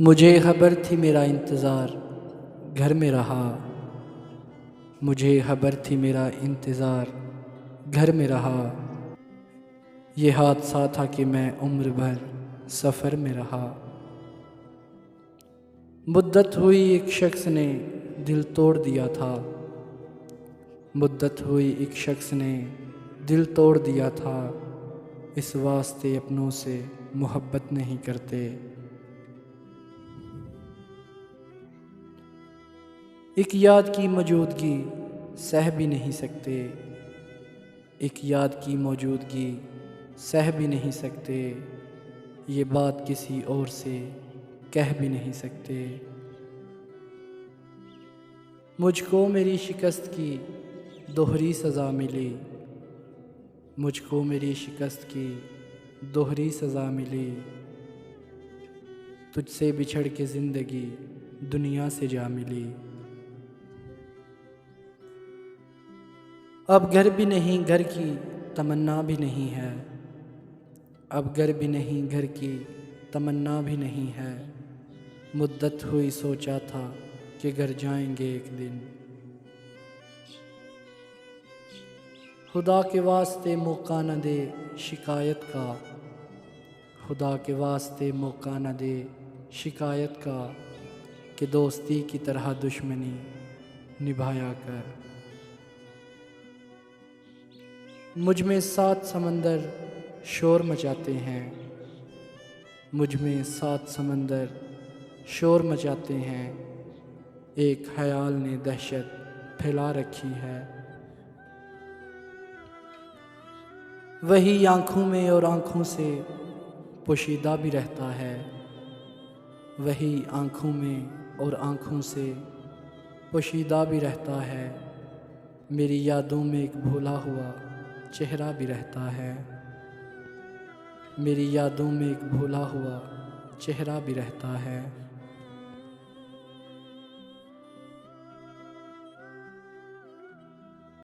मुझे खबर थी मेरा इंतज़ार घर में रहा। मुझे खबर थी मेरा इंतज़ार घर में रहा। ये हादसा था कि मैं उम्र भर सफ़र में रहा। मुद्दत हुई एक शख्स ने दिल तोड़ दिया था। मुद्दत हुई एक शख्स ने दिल तोड़ दिया था। इस वास्ते अपनों से मोहब्बत नहीं करते। एक याद की मौजूदगी सह भी नहीं सकते। एक याद की मौजूदगी सह भी नहीं सकते। ये बात किसी और से कह भी नहीं सकते। मुझको मेरी शिकस्त की दोहरी सज़ा मिली। मुझको मेरी शिकस्त की दोहरी सज़ा मिली। तुझसे बिछड़ के ज़िंदगी दुनिया से जा मिली। अब घर भी नहीं घर की तमन्ना भी नहीं है। अब घर भी नहीं घर की तमन्ना भी नहीं है। मुद्दत हुई सोचा था कि घर जाएंगे एक दिन। खुदा के वास्ते मौका न दे शिकायत का। खुदा के वास्ते मौका न दे शिकायत का कि दोस्ती की तरह दुश्मनी निभाया कर। मुझ में 7 समंदर शोर मचाते हैं। मुझ में 7 समंदर शोर मचाते हैं। एक ख्याल ने दहशत फैला रखी है। वही आँखों में और आँखों से पोशीदा भी रहता है। वही आँखों में और आँखों से पोशीदा भी रहता है। मेरी यादों में एक भूला हुआ चेहरा भी रहता है। मेरी यादों में एक भूला हुआ चेहरा भी रहता है।